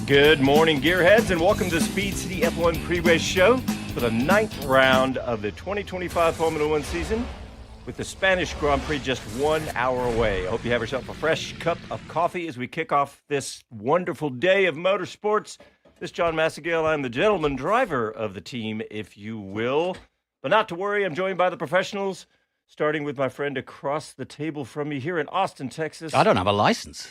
Good morning, gearheads, and welcome to Speed City F1 pre-race show for the 9th round of the 2025 Formula One season, with the Spanish Grand Prix just 1 hour away. I hope you have yourself a fresh cup of coffee as we kick off this wonderful day of motorsports. This is Jon Massengale. I'm the gentleman driver of the team, if you will. But not to worry, I'm joined by the professionals, starting with my friend across the table from me here in Austin, Texas. I don't have a license.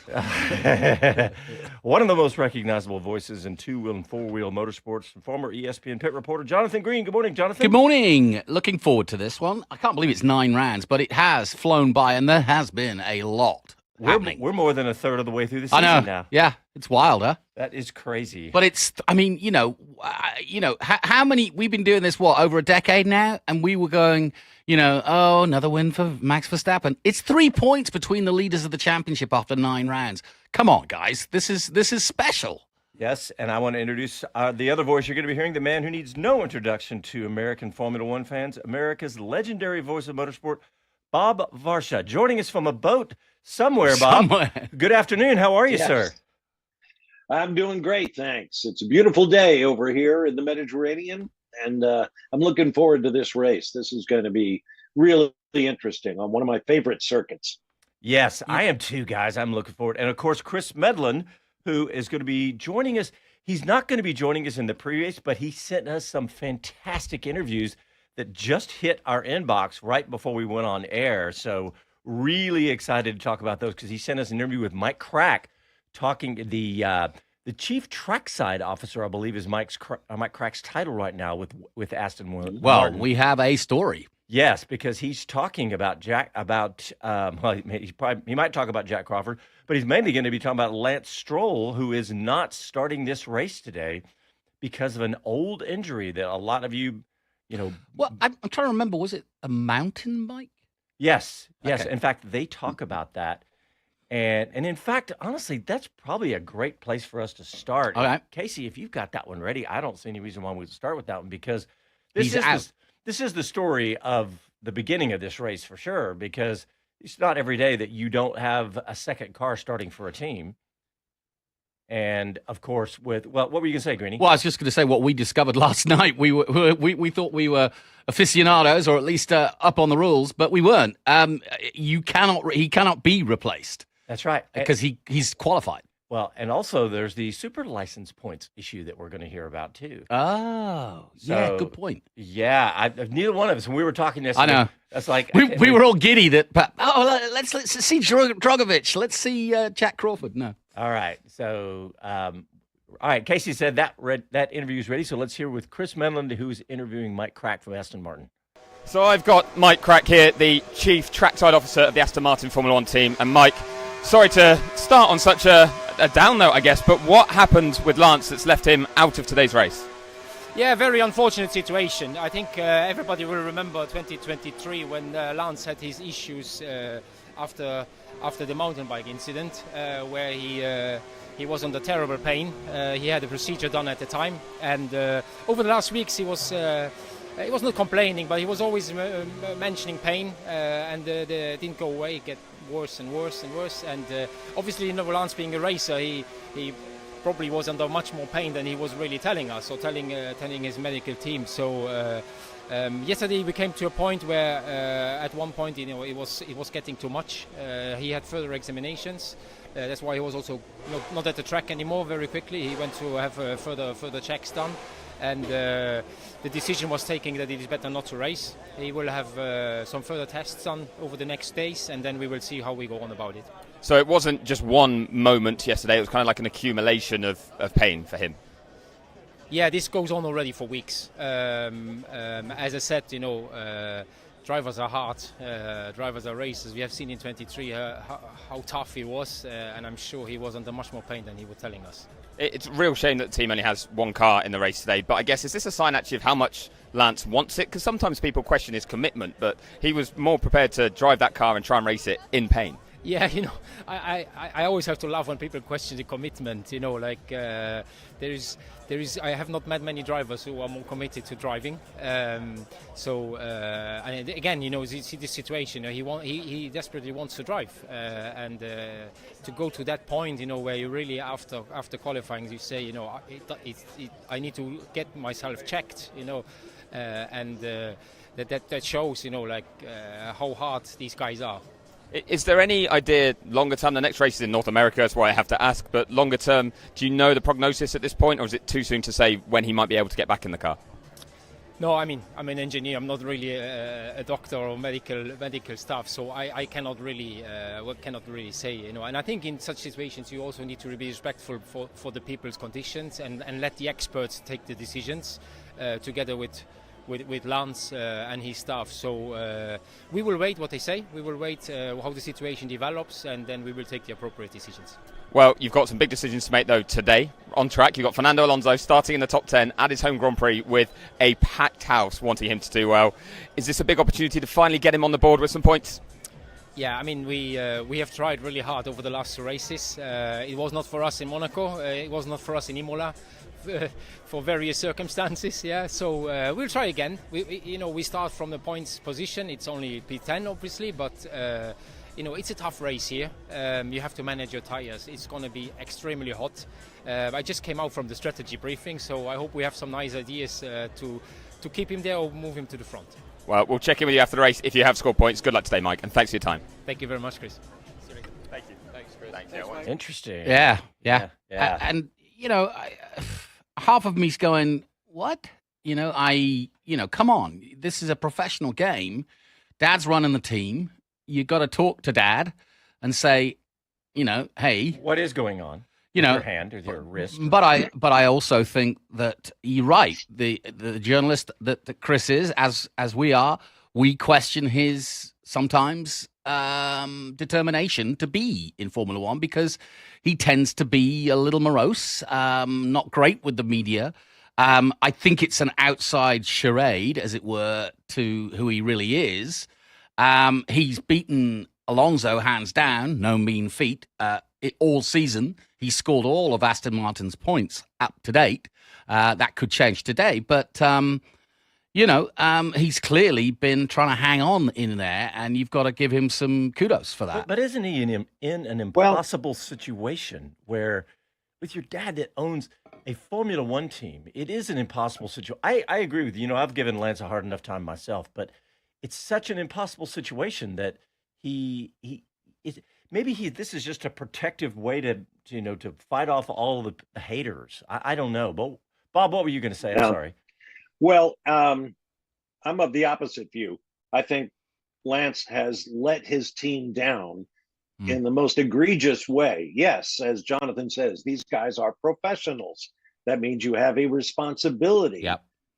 One of the most recognizable voices in two-wheel and four-wheel motorsports, former ESPN pit reporter Jonathan Green. Good morning, Jonathan. Good morning. Looking forward to this one. I can't believe it's 9 rounds, but it has flown by, and there has been a lot happening. We're more than a third of the way through the season now. Yeah, it's wild, huh? That is crazy. But it's, I mean, how many, we've been doing this, over a decade now? And we were going, another win for Max Verstappen. It's 3 points between the leaders of the championship after 9 rounds. Come on, guys. This is special. Yes, and I want to introduce the other voice you're going to be hearing, the man who needs no introduction to American Formula One fans, America's legendary voice of motorsport, Bob Varsha, joining us from a boat somewhere, Bob. Good afternoon. How are you, sir? I'm doing great, thanks. It's a beautiful day over here in the Mediterranean, and I'm looking forward to this race. This is going to be really interesting on one of my favorite circuits. Yes, I am too, guys. I'm looking forward. And, of course, Chris Medland, who is going to be joining us. He's not going to be joining us in the pre-race, but he sent us some fantastic interviews that just hit our inbox right before we went on air. So really excited to talk about those because he sent us an interview with Mike Crack, talking the chief trackside officer, I believe, is Mike Crack's title right now with Aston Martin. Well, we have a story. Yes, because he's talking about he might talk about Jack Crawford, but he's mainly going to be talking about Lance Stroll, who is not starting this race today because of an old injury that a lot of you. Well, I'm trying to remember. Was it a mountain bike? Yes. Okay. In fact, they talk about that. And in fact, honestly, that's probably a great place for us to start. All right. Casey, if you've got that one ready, I don't see any reason why we would start with that one because He's out. This is the story of the beginning of this race for sure, because it's not every day that you don't have a second car starting for a team. And of course, what were you going to say, Greenie? Well, I was just going to say what we discovered last night. We thought we were aficionados, or at least up on the rules, but we weren't. He cannot be replaced. That's right, because he's qualified. Well, and also there's the super license points issue that we're going to hear about too. Oh, yeah, good point. Yeah, neither one of us, when we were talking yesterday, I know. That's like we were all giddy that. Let's see Drogovic. Let's see Jack Crawford. No. All right. So, all right. Casey said that interview is ready. So let's hear with Chris Medland, who's interviewing Mike Crack from Aston Martin. So I've got Mike Crack here, the chief trackside officer of the Aston Martin Formula One team, and Mike. Sorry to start on such a down note, I guess, but what happened with Lance that's left him out of today's race? Yeah, very unfortunate situation. I think everybody will remember 2023 when Lance had his issues after the mountain bike incident, where he was under terrible pain. He had a procedure done at the time, and over the last weeks he was not complaining, but he was always mentioning pain, and it didn't go away. It get worse and worse and worse. And obviously, Lance being a racer, he probably was under much more pain than he was really telling us or telling his medical team. So yesterday we came to a point where at one point it was getting too much. He had further examinations. That's why he was also not at the track anymore very quickly. He went to have further checks done. And the decision was taken that it is better not to race. He will have some further tests done over the next days, and then we will see how we go on about it. So it wasn't just one moment yesterday, it was kind of like an accumulation of pain for him. Yeah, this goes on already for weeks. As I said, drivers are hard, drivers are racers. We have seen in 23 how tough he was, and I'm sure he was under much more pain than he was telling us. It's a real shame that the team only has one car in the race today, but I guess is this a sign actually of how much Lance wants it? Because sometimes people question his commitment, but he was more prepared to drive that car and try and race it in pain. Yeah, I always have to laugh when people question the commitment. There is I have not met many drivers who are more committed to driving. And again, you see this situation. He desperately wants to drive, and to go to that point, where you really after qualifying, you say, I need to get myself checked, and that shows, how hard these guys are. Is there any idea longer term? The next race is in North America, that's why I have to ask. But longer term, do you know the prognosis at this point, or is it too soon to say when he might be able to get back in the car? No, I'm an engineer. I'm not really a doctor or medical staff, so I cannot really say. And I think in such situations you also need to be respectful for the people's conditions and let the experts take the decisions together with Lance and his staff. So we will wait what they say. We will wait how the situation develops, and then we will take the appropriate decisions. Well, you've got some big decisions to make, though, today. On track, you've got Fernando Alonso starting in the top 10 at his home Grand Prix with a packed house wanting him to do well. Is this a big opportunity to finally get him on the board with some points? Yeah, we have tried really hard over the last two races. It was not for us in Monaco. It was not for us in Imola. For various circumstances, yeah. So we'll try again. We start from the points position. It's only P10, obviously, but it's a tough race here. You have to manage your tires. It's going to be extremely hot. I just came out from the strategy briefing, so I hope we have some nice ideas to keep him there or move him to the front. Well, we'll check in with you after the race if you have scored points. Good luck today, Mike, and thanks for your time. Thank you very much, Chris. Thank you. Thanks, Chris. Thanks, Interesting. Yeah. And half of me's going, what? Come on. This is a professional game. Dad's running the team. You got to talk to Dad and say, hey, what is going on? With your hand or your wrist. But I also think that you're right. The journalist that Chris is, as we are, we question his sometimes determination to be in Formula One because he tends to be a little morose, not great with the media. I think it's an outside charade, as it were, to who he really is. He's beaten Alonso hands down, no mean feat, all season. He scored all of Aston Martin's points up to date. That could change today, but he's clearly been trying to hang on in there, and you've got to give him some kudos for that. But isn't he in an impossible situation where, with your dad that owns a Formula One team, it is an impossible situation. I agree with you. I've given Lance a hard enough time myself, but it's such an impossible situation that this is just a protective way to fight off all the haters. I don't know. But Bob, what were you going to say? I'm sorry. Well, I'm of the opposite view. I think Lance has let his team down in the most egregious way. Yes, as Jonathan says, these guys are professionals. That means you have a responsibility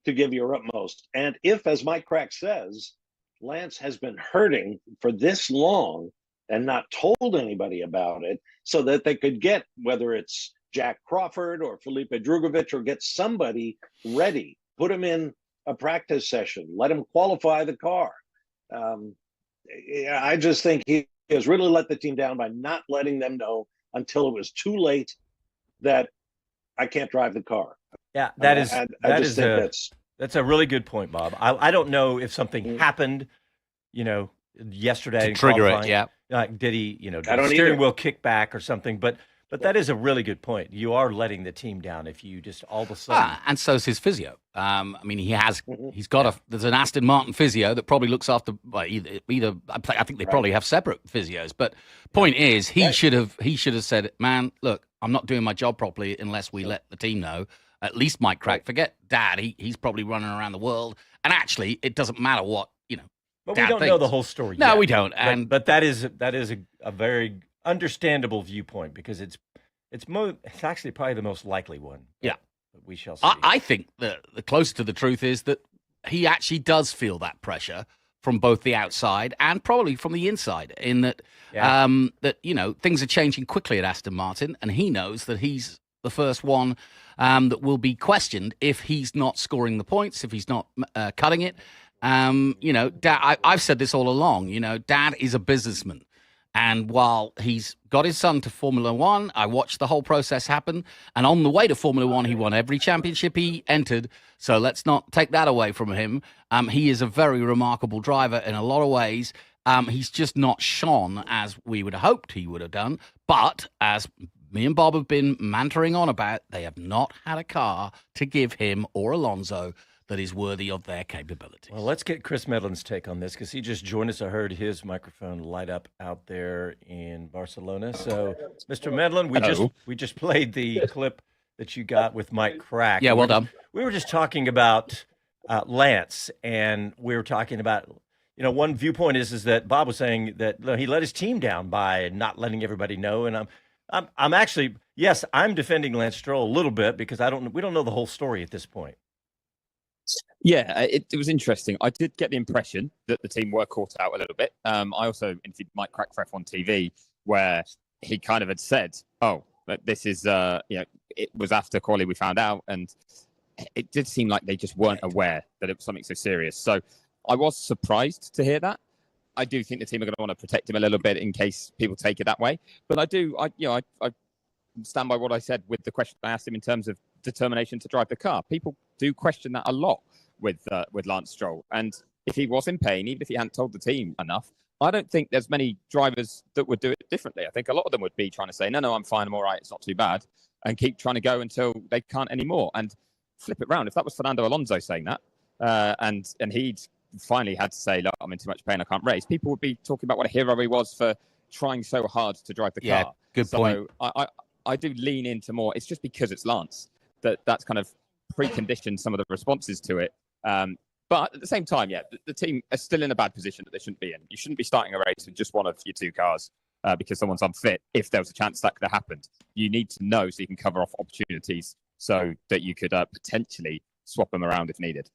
to give your utmost. And if, as Mike Crack says, Lance has been hurting for this long and not told anybody about it so that they could get, whether it's Jack Crawford or Felipe Drugovich, or get somebody ready, put him in a practice session, let him qualify the car. I just think he has really let the team down by not letting them know until it was too late that I can't drive the car. Yeah, that's a really good point, Bob. I don't know if something happened, yesterday to trigger it. Yeah, did he, did the steering wheel kick back or something? But that is a really good point. You are letting the team down if you just all of a sudden. And so's his physio. He's got there's an Aston Martin physio that probably looks after either. I think they probably have separate physios. But point is, he should have said, man, look, I'm not doing my job properly unless we let the team know. At least Mike Crack. Forget Dad. He's probably running around the world. And actually, it doesn't matter what, But Dad we don't know the whole story No, yet. we don't. But that is a very understandable viewpoint because it's actually probably the most likely one. Yeah. But we shall see. I think the closer to the truth is that he actually does feel that pressure from both the outside and probably from the inside in that, things are changing quickly at Aston Martin, and he knows that he's the first one that will be questioned if he's not scoring the points, if he's not cutting it. Dad, I've said this all along, Dad is a businessman. And while he's got his son to Formula One, I watched the whole process happen. And on the way to Formula One, he won every championship he entered. So let's not take that away from him. He is a very remarkable driver in a lot of ways. He's just not shone as we would have hoped he would have done. But as me and Bob have been mantering on about, they have not had a car to give him or Alonso that is worthy of their capabilities. Well, let's get Chris Medland's take on this because he just joined us. I heard his microphone light up out there in Barcelona. So, Mr. Medland, we just played the clip that you got with Mike Crack. Yeah, well done. We were just talking about Lance, and we were talking about, one viewpoint is that Bob was saying that he let his team down by not letting everybody know, and I'm actually, yes, I'm defending Lance Stroll a little bit because we don't know the whole story at this point. Yeah, it was interesting. I did get the impression that the team were caught out a little bit. I also interviewed Mike Crack for F1 TV, where he kind of had said, this is, it was after quali we found out, and it did seem like they just weren't aware that it was something so serious. So I was surprised to hear that. I do think the team are going to want to protect him a little bit in case people take it that way. But I stand by what I said with the question I asked him in terms of determination to drive the car. People do question that a lot with Lance Stroll. And if he was in pain, even if he hadn't told the team enough, I don't think there's many drivers that would do it differently. I think a lot of them would be trying to say, no, I'm fine, I'm all right, it's not too bad, and keep trying to go until they can't anymore. And flip it round. If that was Fernando Alonso saying that, and he'd finally had to say, look, I'm in too much pain, I can't race, people would be talking about what a hero he was for trying so hard to drive the car. Good point. I do lean into more. It's just because it's Lance that's kind of preconditioned some of the responses to it. But at the same time, the team are still in a bad position that they shouldn't be in. You shouldn't be starting a race with just one of your two cars because someone's unfit. If there was a chance that could have happened, you need to know so you can cover off opportunities so that you could potentially swap them around if needed.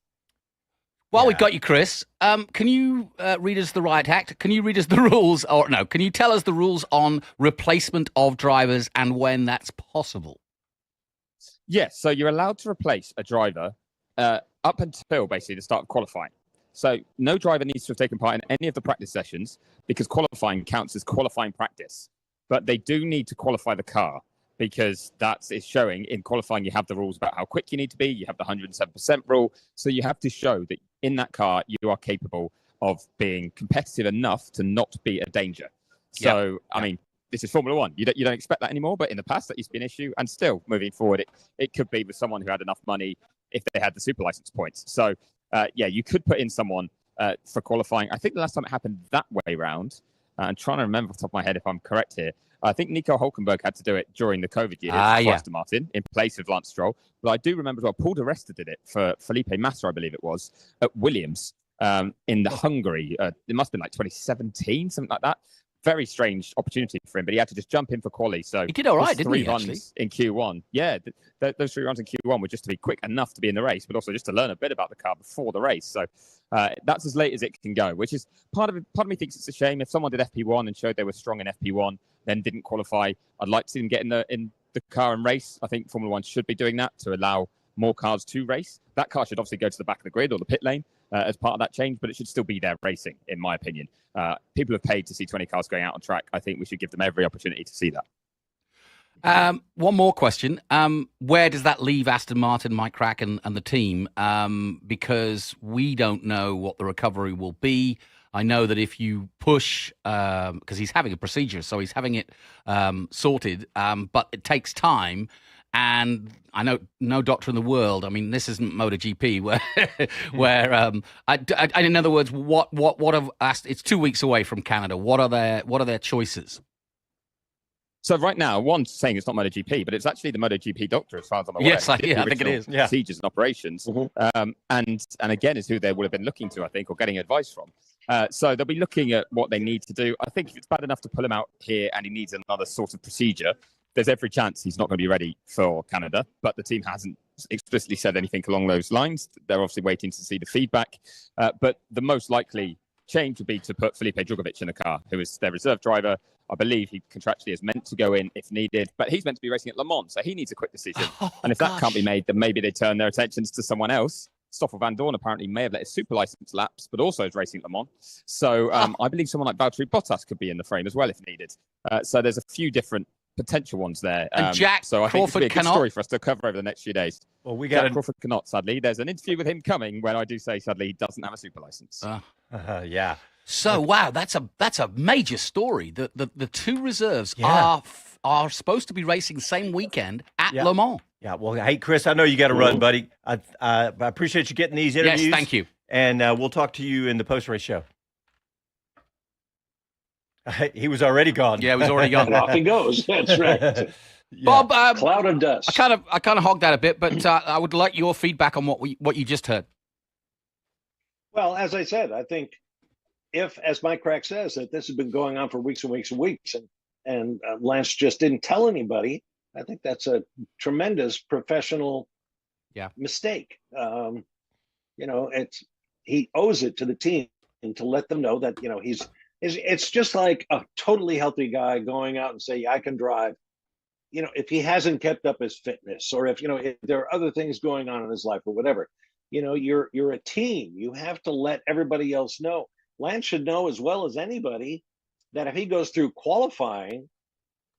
Well, we've got you, Chris. Can you read us the riot act? Can you read us the rules? Or no, can you tell us the rules on replacement of drivers and when that's possible? Yes, so you're allowed to replace a driver up until basically the start of qualifying. So no driver needs to have taken part in any of the practice sessions because qualifying counts as qualifying practice. But they do need to qualify the car because that is showing in qualifying you have the rules about how quick you need to be. You have the 107% rule. So you have to show that in that car you are capable of being competitive enough to not be a danger. So, I mean, this is Formula One. You don't expect that anymore, but in the past that used to be an issue. And still moving forward, it could be with someone who had enough money if they had the super license points. So, you could put in someone for qualifying. I think the last time it happened that way round, I'm trying to remember off the top of my head if I'm correct here, I think Nico Hülkenberg had to do it during the COVID years for Aston Martin in place of Lance Stroll. But I do remember as well, Paul di Resta did it for Felipe Massa, I believe it was, at Williams in the Hungary. It must have been like 2017, something like that. Very strange opportunity for him, but he had to just jump in for quali. So he did all right, didn't he, runs actually? In Q1. Yeah, those 3 runs in Q1 were just to be quick enough to be in the race, but also just to learn a bit about the car before the race. So that's as late as it can go, which is part of me thinks it's a shame. If someone did FP1 and showed they were strong in FP1, then didn't qualify, I'd like to see them get in the car and race. I think Formula One should be doing that to allow more cars to race. That car should obviously go to the back of the grid or the pit lane as part of that change, but it should still be there racing, in my opinion. People have paid to see 20 cars going out on track. I think we should give them every opportunity to see that. One more question. Where does that leave Aston Martin, Mike Crack, and the team? Because we don't know what the recovery will be. I know that if you push, because he's having a procedure, so he's having it sorted, but it takes time. And I know no doctor in the world. I mean, this isn't MotoGP where in other words, what have asked? It's 2 weeks away from Canada. What are their choices? So right now, one's saying it's not MotoGP, but it's actually the MotoGP doctor, as far as I'm aware. Yes, I think it is. Yeah. Procedures and operations, and again is who they would have been looking to, I think, or getting advice from. So they'll be looking at what they need to do. I think if it's bad enough to pull him out here and he needs another sort of procedure, there's every chance he's not going to be ready for Canada, but the team hasn't explicitly said anything along those lines. They're obviously waiting to see the feedback. But the most likely change would be to put Felipe Drugovich in the car, who is their reserve driver. I believe he contractually is meant to go in if needed, but he's meant to be racing at Le Mans, so he needs a quick decision. And if that can't be made, then maybe they turn their attentions to someone else. Stoffel Van Dorn apparently may have let his super license lapse, but also is racing at Le Mans. So I believe someone like Valtteri Bottas could be in the frame as well if needed. So there's a few different potential ones there. And Jack so I think it's Crawford a good story for us to cover over the next few days. Well, we got Jack Crawford cannot, sadly. There's an interview with him coming when I do say, sadly, he doesn't have a super license. Yeah. So wow, that's a major story. The two reserves are supposed to be racing the same weekend at Le Mans. Yeah. Well, hey, Chris, I know you got to run, buddy. I appreciate you getting these interviews. Yes, thank you. And we'll talk to you in the post-race show. He was already gone. Yeah, he was already gone. Off he goes. That's right. Bob, cloud of dust. I kind of hogged that a bit, but I would like your feedback on what you just heard. Well, as I said, I think if, as Mike Crack says, that this has been going on for weeks and weeks and weeks, and Lance just didn't tell anybody, I think that's a tremendous professional mistake. He owes it to the team to let them know that it's just like a totally healthy guy going out and say, I can drive. If he hasn't kept up his fitness, or if there are other things going on in his life or whatever, you're a team. You have to let everybody else know. Lance should know as well as anybody that if he goes through qualifying,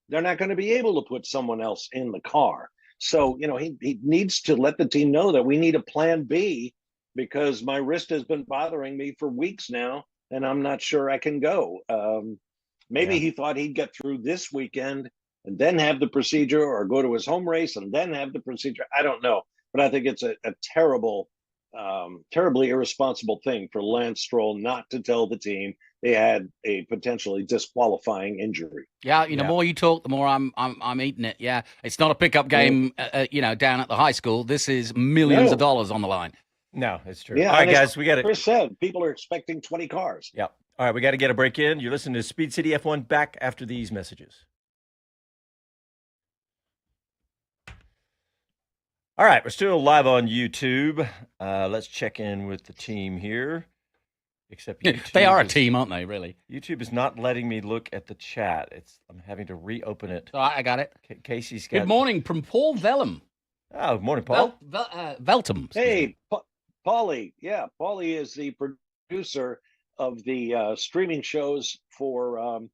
they're not going to be able to put someone else in the car. So, he needs to let the team know that we need a plan B, because my wrist has been bothering me for weeks now, and I'm not sure I can go. Maybe he thought he'd get through this weekend and then have the procedure, or go to his home race and then have the procedure. I don't know. But I think it's a terribly irresponsible thing for Lance Stroll not to tell the team they had a potentially disqualifying injury. Yeah, the more you talk, the more I'm eating it. Yeah, it's not a pickup game, down at the high school. This is millions of dollars on the line. No, it's true. Yeah, all right, guys, we got it. Chris said people are expecting 20 cars. Yeah. All right, we got to get a break in. You're listening to Speed City F1. Back after these messages. All right, we're still live on YouTube. Let's check in with the team here. Except YouTube they are a team, aren't they? Really? YouTube is not letting me look at the chat. I'm having to reopen it. All right, I got it. Casey's got. Good morning from Paul Vellum. Oh, morning, Paul. Veltum. Hey, Paulie. Yeah, Paulie is the producer of the streaming shows for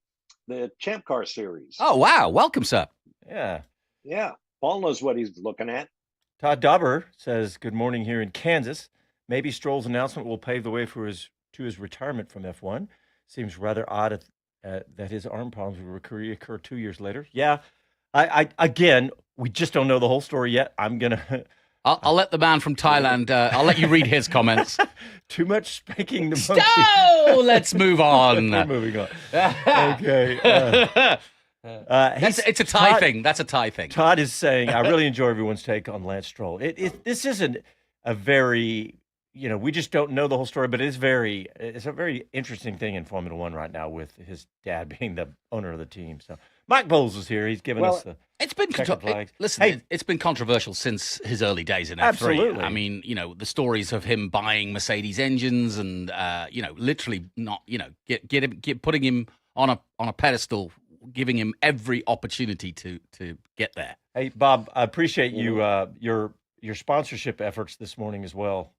the Champ Car series. Oh, wow. Welcome, sir. Yeah. Yeah, Paul knows what he's looking at. Todd Dauber says, good morning here in Kansas. Maybe Stroll's announcement will pave the way to his retirement from F1. Seems rather odd that his arm problems will reoccur 2 years later. Yeah, again, we just don't know the whole story yet. I'll let the man from Thailand, I'll let you read his comments. Too much spanking the monkey. So, let's move on. We're moving on. Okay. It's a Thai thing. That's a Thai thing. Todd is saying, I really enjoy everyone's take on Lance Stroll. This isn't a very, we just don't know the whole story, but it's a very interesting thing in Formula One right now with his dad being the owner of the team. So Mike Bowles is here. He's given us the it's been flags. Listen, it's been controversial since his early days in F3. Absolutely. I mean, the stories of him buying Mercedes engines and literally not, putting him on a pedestal, giving him every opportunity to get there. Hey, Bob, I appreciate you your sponsorship efforts this morning as well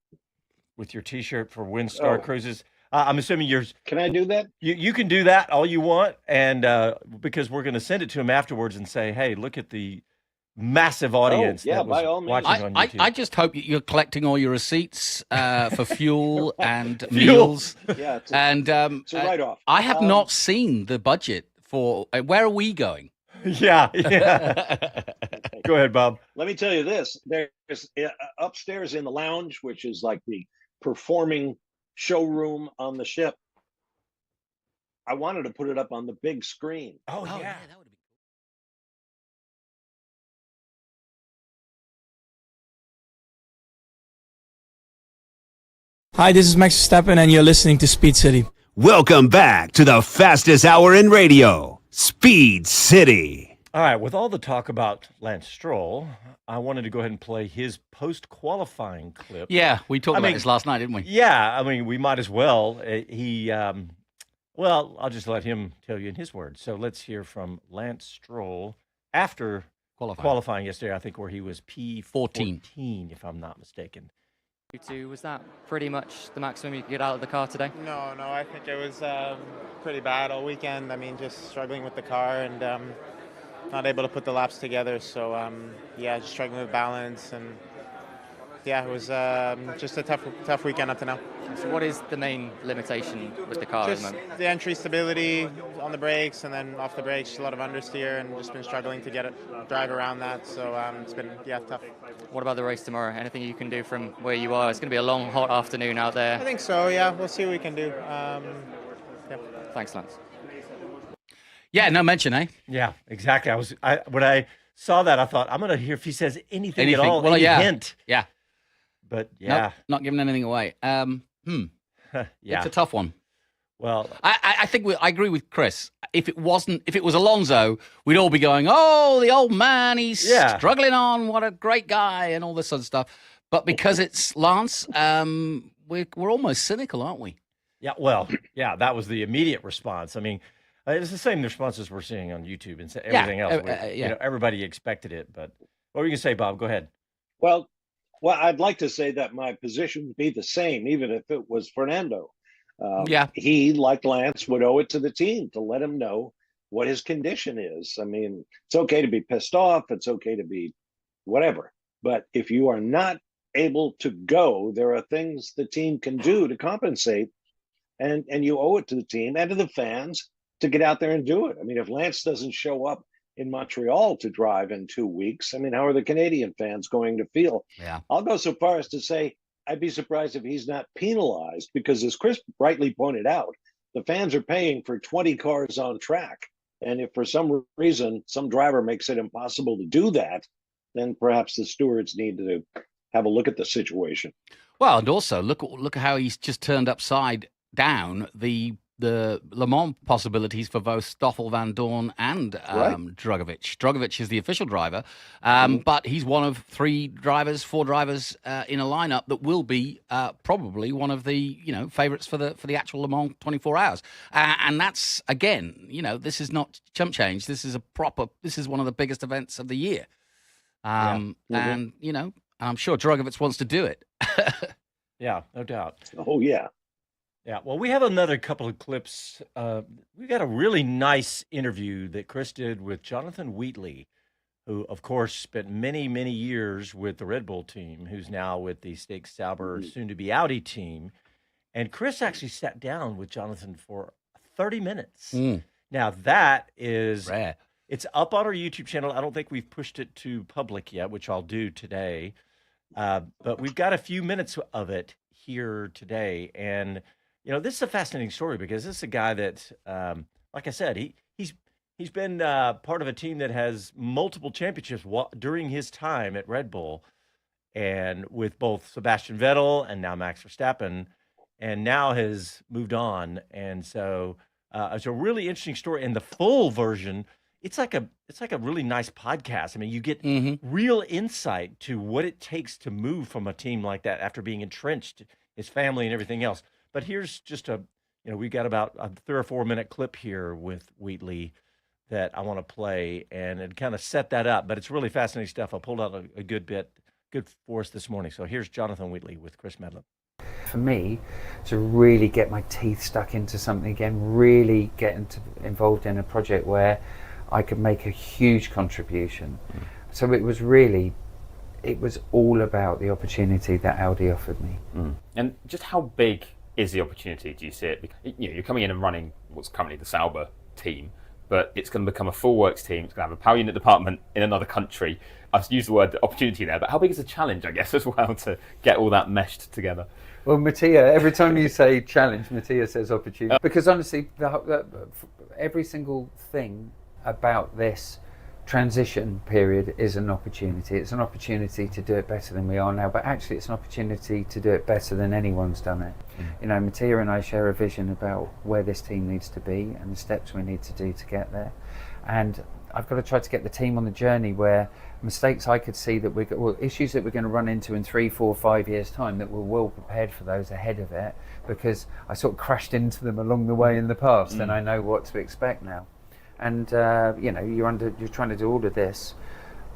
with your T-shirt for WinStar Cruises. I'm assuming yours. Can I do that? You can do that all you want, and because we're going to send it to him afterwards and say, hey, look at the massive audience that was by all means. watching on YouTube. I just hope you're collecting all your receipts for fuel and meals. Yeah, it's a write-off. I have not seen the budget for where are we going? Yeah. Go ahead, Bob. Let me tell you this. There's upstairs in the lounge, which is like the performing showroom on the ship. I wanted to put it up on the big screen. Oh yeah. That would be cool. Hi, this is Max Verstappen, and you're listening to Speed City. Welcome back to the fastest hour in radio, Speed City. All right, with all the talk about Lance Stroll, I wanted to go ahead and play his post-qualifying clip. Yeah, we talked about this last night, didn't we? Yeah, I mean, we might as well. Well, I'll just let him tell you in his words. So let's hear from Lance Stroll after qualifying yesterday, I think, where he was P14, if I'm not mistaken. Was that pretty much the maximum you could get out of the car today? No, I think it was pretty bad all weekend. I mean, just struggling with the car and not able to put the laps together. So, just struggling with balance. And, it was just a tough weekend up to now. So what is the main limitation with the car at the Just moment? the entry stability on the brakes, and then off the brakes, a lot of understeer, and just been struggling to drive around that. So it's been, tough. What about the race tomorrow? Anything you can do from where you are? It's going to be a long, hot afternoon out there. I think so, yeah. We'll see what we can do. Thanks, Lance. Yeah, no mention, eh? Yeah, exactly. When I saw that, I thought, I'm going to hear if he says anything at all, well, any yeah. hint. Yeah. But, Nope, not giving anything away. Yeah. It's a tough one. Well, I think I agree with Chris. If it was Alonso, we'd all be going, "Oh, the old man, he's struggling on. What a great guy," and all this sort of stuff. But because it's Lance, we're almost cynical, aren't we? Yeah. Well, yeah. That was the immediate response. I mean, it's the same responses we're seeing on YouTube and everything else. Everybody expected it. But what were you gonna say, Bob? Go ahead. Well, I'd like to say that my position would be the same, even if it was Fernando. He, like Lance, would owe it to the team to let him know what his condition is. I mean, it's okay to be pissed off. It's okay to be whatever. But if you are not able to go, there are things the team can do to compensate. And you owe it to the team and to the fans to get out there and do it. I mean, if Lance doesn't show up in Montreal to drive in 2 weeks, I mean, how are the Canadian fans going to feel? Yeah. I'll go so far as to say I'd be surprised if he's not penalized, because as Chris rightly pointed out, the fans are paying for 20 cars on track. And if for some reason some driver makes it impossible to do that, then perhaps the stewards need to have a look at the situation. Well, and also look at how he's just turned upside down the Le Mans possibilities for both Stoffel, Van Dorn, and Drugovich. Drugovich is the official driver, but he's one of four drivers in a lineup that will be probably one of the favourites for the actual Le Mans 24 hours. And that's, again, this is not chump change. This is one of the biggest events of the year. And I'm sure Drugovich wants to do it. Yeah, no doubt. Oh yeah. Yeah, well, we have another couple of clips. We got a really nice interview that Chris did with Jonathan Wheatley, who, of course, spent many, many years with the Red Bull team, who's now with the Stake Sauber, soon-to-be Audi team. And Chris actually sat down with Jonathan for 30 minutes. Now, that is rare. It's up on our YouTube channel. I don't think we've pushed it to public yet, which I'll do today. But we've got a few minutes of it here today. And this is a fascinating story, because this is a guy that, like I said, he's been part of a team that has multiple championships during his time at Red Bull, and with both Sebastian Vettel and now Max Verstappen, and now has moved on. And so it's a really interesting story. And the full version, it's like a really nice podcast. I mean, you get real insight to what it takes to move from a team like that after being entrenched, his family and everything else. But here's just we got about a 3 or 4 minute clip here with Wheatley that I want to play and kind of set that up. But it's really fascinating stuff. I pulled out a good for us this morning. So here's Jonathan Wheatley with Chris Medland. For me, to really get my teeth stuck into something again, really get involved in a project where I could make a huge contribution. So it was all about the opportunity that Audi offered me. And just how big is the opportunity, do you see it? You're coming in and running what's currently the Sauber team, but it's going to become a full works team. It's going to have a power unit department in another country. I've used the word opportunity there, but how big is the challenge, I guess, as well, to get all that meshed together? Well, Mattia, every time you say challenge, Mattia says opportunity. Because honestly, every single thing about this transition period is an opportunity. It's an opportunity to do it better than we are now, but actually it's an opportunity to do it better than anyone's done it. Mattia and I share a vision about where this team needs to be and the steps we need to do to get there. And I've got to try to get the team on the journey where mistakes I could see that issues that we're going to run into in 3, 4, 5 years time, that we're well prepared for those ahead of it, because I sort of crashed into them along the way in the past and I know what to expect now. And you're trying to do all of this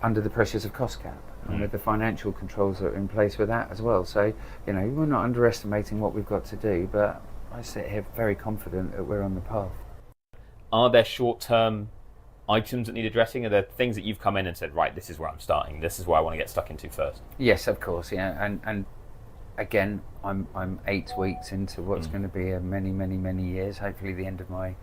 under the pressures of cost cap, and with the financial controls that are in place with that as well. So, we're not underestimating what we've got to do, but I sit here very confident that we're on the path. Are there short-term items that need addressing? Are there things that you've come in and said, right, this is where I'm starting, this is where I want to get stuck into first? Yes, of course, and again, I'm 8 weeks into what's going to be a many years, hopefully the end of my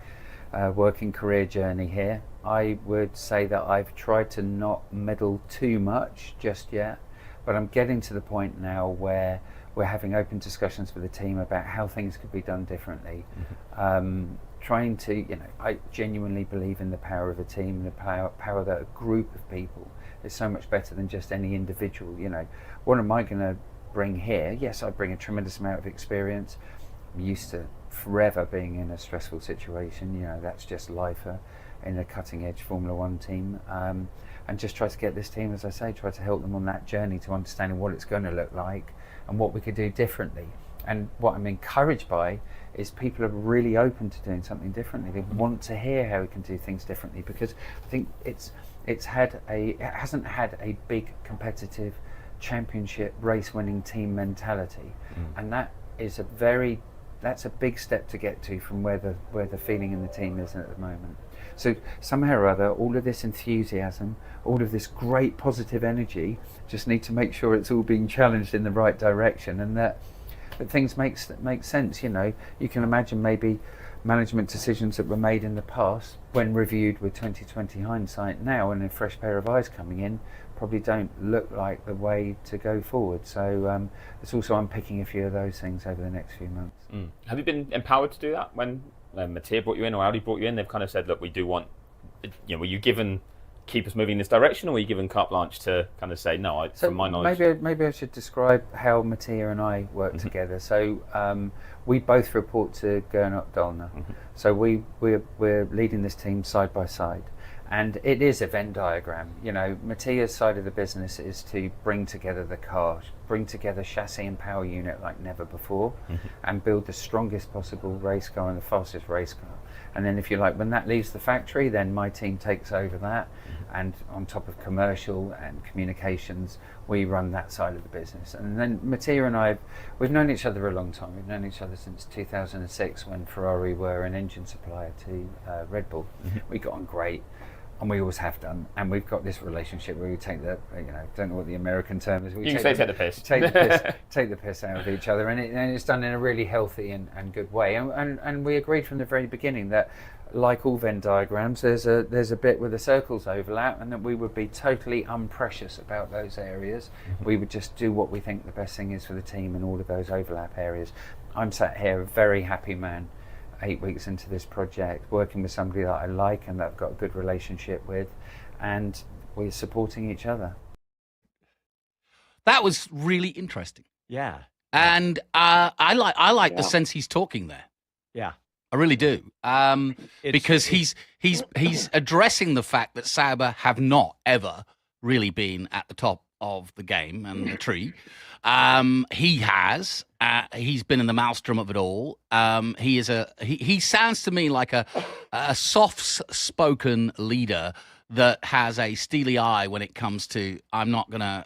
working career journey here. I would say that I've tried to not meddle too much just yet, but I'm getting to the point now where we're having open discussions with the team about how things could be done differently. Trying to, I genuinely believe in the power of a team, the power that a group of people is so much better than just any individual. What am I going to bring here? Yes, I bring a tremendous amount of experience. I'm used to forever being in a stressful situation. That's just life in a cutting-edge Formula One team. And just try to get this team, as I say, try to help them on that journey to understanding what it's going to look like and what we could do differently. And what I'm encouraged by is people are really open to doing something differently. They want to hear how we can do things differently, because I think it hasn't had a big competitive championship race-winning team mentality, and that's a big step to get to from where the feeling in the team is at the moment. So somehow or other, all of this enthusiasm, all of this great positive energy, just need to make sure it's all being challenged in the right direction, and that things make sense. You can imagine maybe management decisions that were made in the past, when reviewed with 2020 hindsight now and a fresh pair of eyes coming in, probably don't look like the way to go forward. So it's also unpicking a few of those things over the next few months. Have you been empowered to do that when Mattia brought you in or Audi brought you in? They've kind of said, look, we do want, were you given keep us moving in this direction, or were you given carte blanche to kind of say, no, from my knowledge? Maybe I should describe how Mattia and I work together. So we both report to Gernot Dollner. So we're leading this team side by side. And it is a Venn diagram. Mattia's side of the business is to bring together the car, bring together chassis and power unit like never before, and build the strongest possible race car and the fastest race car. And then, if you like, when that leaves the factory, then my team takes over that. And on top of commercial and communications, we run that side of the business. And then Mattia and I, we've known each other a long time. We've known each other since 2006, when Ferrari were an engine supplier to Red Bull. We got on great. And we always have done, and we've got this relationship where we take the, don't know what the American term is. You can say take the piss. Take the piss out of each other, and it's done in a really healthy and good way. And we agreed from the very beginning that, like all Venn diagrams, there's a bit where the circles overlap, and that we would be totally unprecious about those areas. We would just do what we think the best thing is for the team in all of those overlap areas. I'm sat here a very happy man, 8 weeks into this project, working with somebody that I like and that I've got a good relationship with, and we're supporting each other. That was really interesting. Yeah. And I like the sense he's talking there. Yeah. I really do. Because he's addressing the fact that Sauber have not ever really been at the top of the game and the tree. He has. He's been in the maelstrom of it all. He sounds to me like a soft-spoken leader that has a steely eye when it comes to I'm not gonna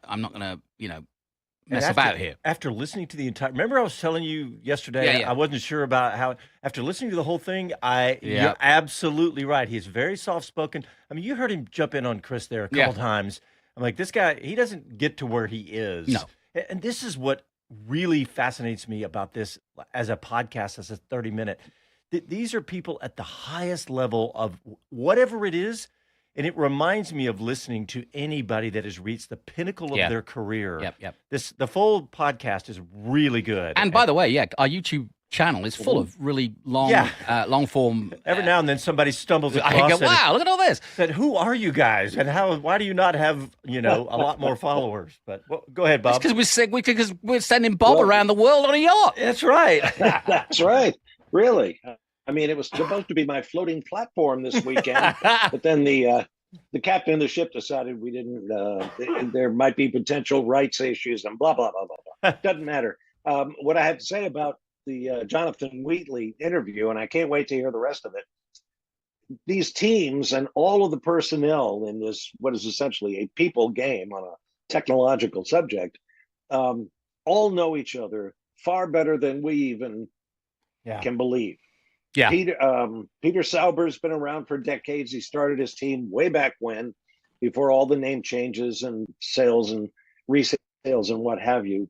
mess about here. After listening to the entire, remember I was telling you yesterday, I wasn't sure about how. After listening to the whole thing, you're absolutely right. He's very soft-spoken. I mean, you heard him jump in on Chris there a couple times. I'm like, this guy, he doesn't get to where he is. No. And this is what really fascinates me about this as a podcast, as a 30-minute. These are people at the highest level of whatever it is, and it reminds me of listening to anybody that has reached the pinnacle of their career. Yep. The full podcast is really good. And by the way, our YouTube channel is full of really long form. Every now and then somebody stumbles across. I go, wow, look at all this. Said, who are you guys, and why do you not have a lot more followers? But go ahead, Bob. It's because we're sending Bob around the world on a yacht. That's right. That's right. Really. I mean, it was supposed to be my floating platform this weekend, but then the captain of the ship decided we didn't. There might be potential rights issues and blah blah blah blah blah. Doesn't matter. What I have to say about the Jonathan Wheatley interview, and I can't wait to hear the rest of it. These teams and all of the personnel in this, what is essentially a people game on technological subject, all know each other far better than we even can believe. Yeah. Peter Sauber's been around for decades. He started his team way back when, before all the name changes and sales and resales and what have you.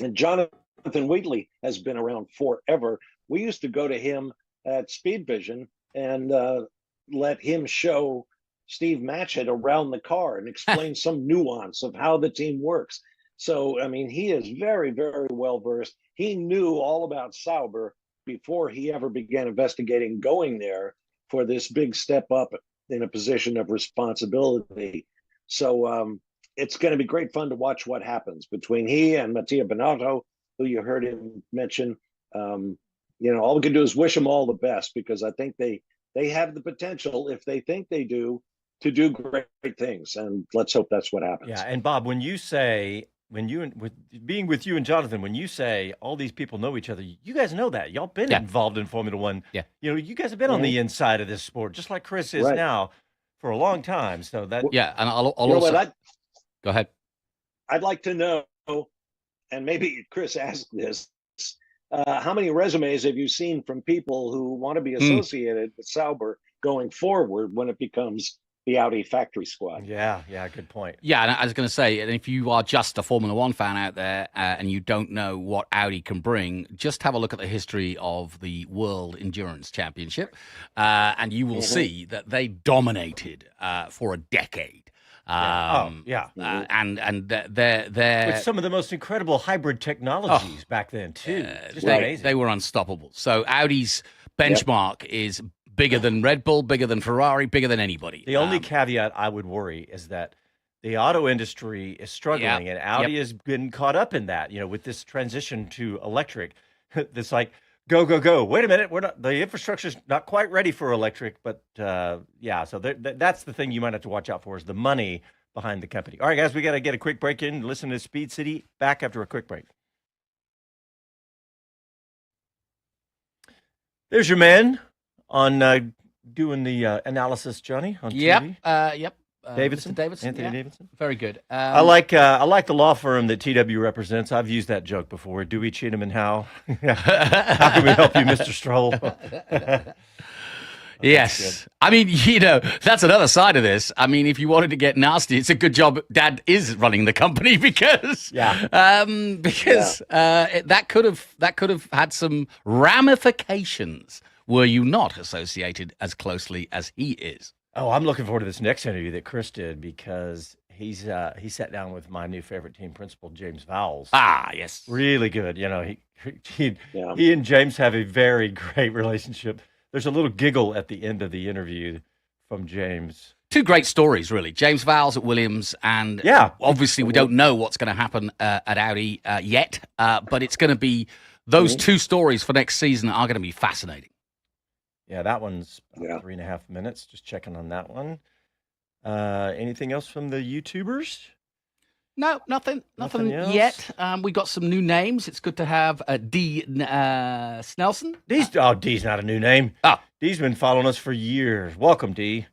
And Jonathan Wheatley has been around forever. We used to go to him at Speed Vision and let him show Steve Matchett around the car and explain some nuance of how the team works. So, I mean, he is very, very well versed. He knew all about Sauber before he ever began investigating going there for this big step up in a position of responsibility. So it's going to be great fun to watch what happens between he and Mattia Binotto, who you heard him mention. All we can do is wish them all the best, because I think they have the potential, if they think they do, to do great things. And let's hope that's what happens. Yeah. And Bob, when you say, being with you and Jonathan, when you say all these people know each other, you guys know that. Y'all been involved in Formula One. Yeah. You guys have been on the inside of this sport, just like Chris is now, for a long time. So that. Yeah. And I'll also. Go ahead. I'd like to know, and maybe Chris asked this, how many resumes have you seen from people who want to be associated with Sauber going forward when it becomes the Audi factory squad? Yeah, good point. Yeah, and I was going to say, and if you are just a Formula One fan out there and you don't know what Audi can bring, just have a look at the history of the World Endurance Championship, and you will see that they dominated for a decade. And they're with some of the most incredible hybrid technologies back then too. Just amazing. They were unstoppable. So Audi's benchmark is bigger than Red Bull, bigger than Ferrari, bigger than anybody. The only caveat I would worry is that the auto industry is struggling, and Audi has been caught up in that. With this transition to electric, this like go. Wait a minute, the infrastructure's not quite ready for electric, but so that's the thing you might have to watch out for, is the money behind the company. All right, guys, we got to get a quick break in. Listen to Speed City. Back after a quick break. There's your man on doing the analysis, Johnny, on TV. Yep. Davidson, Mr. Davidson, Anthony Davidson. Very good. I like the law firm that TW represents. I've used that joke before. Dewey, Cheatham, and Howe. How can we help you, Mr. Stroll? Yes. I mean, that's another side of this. I mean, if you wanted to get nasty, it's a good job Dad is running the company, because that could have had some ramifications were you not associated as closely as he is. Oh, I'm looking forward to this next interview that Chris did, because he sat down with my new favorite team principal, James Vowles. Ah, yes. Really good. He and James have a very great relationship. There's a little giggle at the end of the interview from James. Two great stories, really. James Vowles at Williams, and obviously we don't know what's going to happen at Audi yet, but it's going to be those two stories for next season are going to be fascinating. Yeah, that one's 3.5 minutes. Just checking on that one. Anything else from the YouTubers? No, nothing yet. We got some new names. It's good to have D. Snelson. D's not a new name. D's been following us for years. Welcome, D.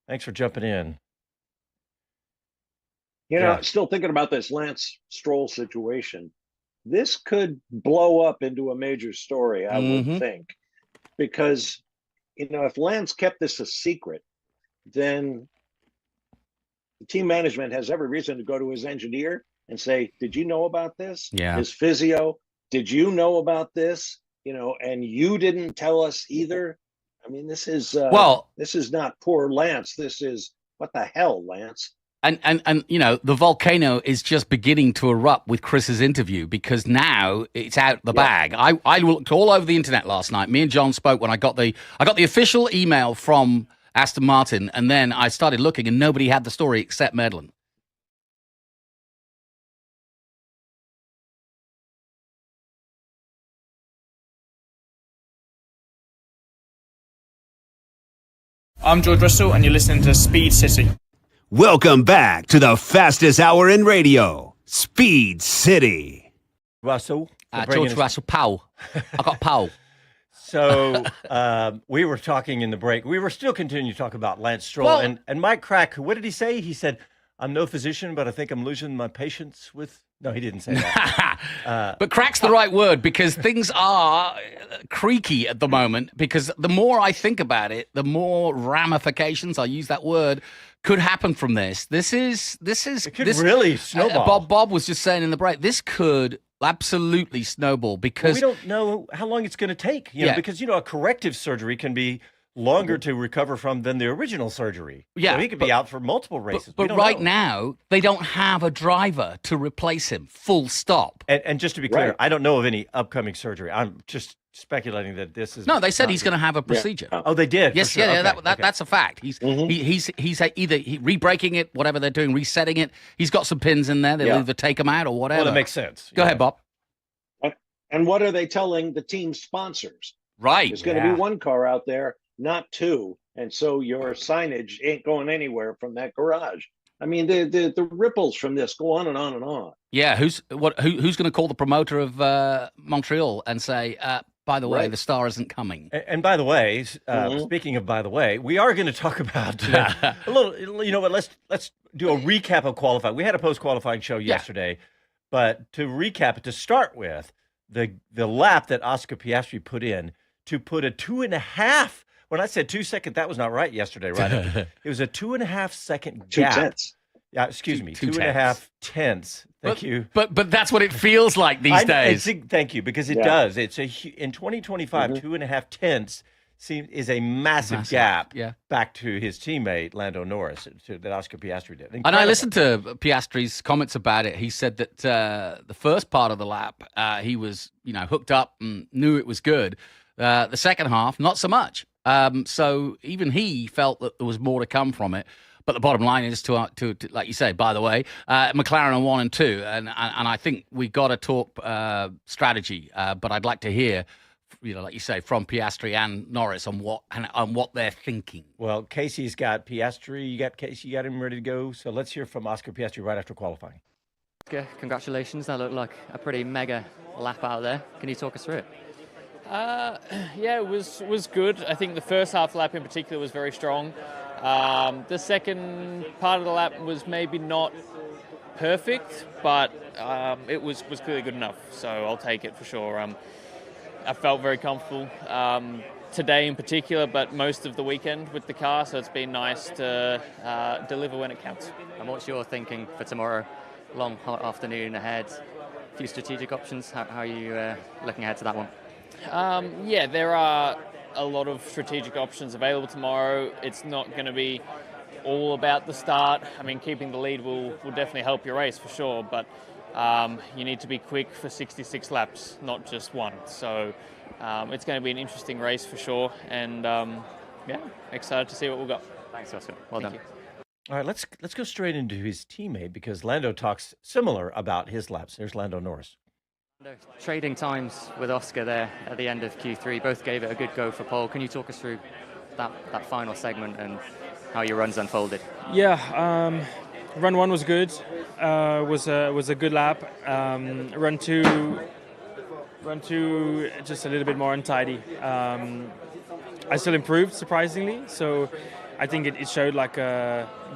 Thanks for jumping in. Still thinking about this Lance Stroll situation. This could blow up into a major story, I would think, because if Lance kept this a secret, then the team management has every reason to go to his engineer and say, did you know about this? Yeah. His physio, did you know about this? And you didn't tell us either. I mean, this is this is not poor Lance. This is, what the hell, Lance? And the volcano is just beginning to erupt with Chris's interview, because now it's out the bag. I looked all over the internet last night. Me and John spoke when I got the official email from Aston Martin, and then I started looking, and nobody had the story except Medland. I'm George Russell, and you're listening to Speed City. Welcome back to the fastest hour in radio, Speed City. Russell. George Russell Powell. I got Powell. So we were talking in the break. We were still continuing to talk about Lance Stroll. And Mike Crack, what did he say? He said, I'm no physician, but I think I'm losing my patience with. No, he didn't say that. But crack's the right word because things are creaky at the moment. Because the more I think about it, the more ramifications, I'll use that word, could happen from this. This could really snowball. Bob was just saying in the break, this could absolutely snowball because we don't know how long it's going to take. You know, because a corrective surgery can be longer to recover from than the original surgery. Yeah, so he could be out for multiple races. But right now, they don't have a driver to replace him. Full stop. And just to be clear, I don't know of any upcoming surgery. I'm just speculating that this is. No, they said he's going to have a procedure. Yeah. Oh, they did. Yes, sure. yeah, okay. That's a fact. He's either re-breaking it, whatever they're doing, resetting it. He's got some pins in there. They'll either take them out or whatever. Well, that makes sense. Go ahead, Bob. And what are they telling the team sponsors? Right. There's going to be one car out there, not two. And so your signage ain't going anywhere from that garage. I mean, the ripples from this go on and on and on. Yeah, who's going to call the promoter of Montreal and say, by the way, the star isn't coming? And by the way, speaking of by the way, we are going to talk about a little. You know what? Let's do a recap of qualifying. We had a post-qualifying show yesterday, but to recap it, to start with, the lap that Oscar Piastri put in to put a 2.5. When I said 2 seconds, that was not right yesterday, right? It was a 2.5 second gap. 2 tenths. Yeah, excuse me, 2.5 tenths. Thank you. But that's what it feels like these days. Thank you, because it does. It's in 2025, 2.5 tenths is a massive gap back to his teammate Lando Norris that Oscar Piastri did. Incredible. And I listened to Piastri's comments about it. He said that the first part of the lap, he was hooked up and knew it was good. The second half, not so much. So even he felt that there was more to come from it. But the bottom line is to like you say, by the way, McLaren are 1 and 2, and I think we got to talk strategy. But I'd like to hear, like you say, from Piastri and Norris on what they're thinking. Well, Casey's got Piastri, you got Casey, you got him ready to go. So let's hear from Oscar Piastri right after qualifying. Okay, congratulations. That looked like a pretty mega lap out there. Can you talk us through it? Yeah, it was good. I think the first half lap in particular was very strong. The second part of the lap was maybe not perfect, but it was clearly good enough. So I'll take it for sure. I felt very comfortable today in particular, but most of the weekend with the car. So it's been nice to deliver when it counts. And what's your thinking for tomorrow? Long, hot afternoon ahead. A few strategic options. How are you looking ahead to that one? Yeah, there are a lot of strategic options available tomorrow. It's not going to be all about the start. I mean, keeping the lead will definitely help your race for sure, but you need to be quick for 66 laps, not just one. So it's going to be an interesting race for sure, and yeah, excited to see what we've got. Thanks, Oscar. Well done. All right, let's go straight into his teammate because Lando talks similar about his laps. There's Lando Norris. Trading times with Oscar there at the end of Q3, both gave it a good go for pole. Can you talk us through that final segment and how your runs unfolded? Yeah, run 1 was good. Was a good lap. Run two just a little bit more untidy. I still improved surprisingly, so I think it showed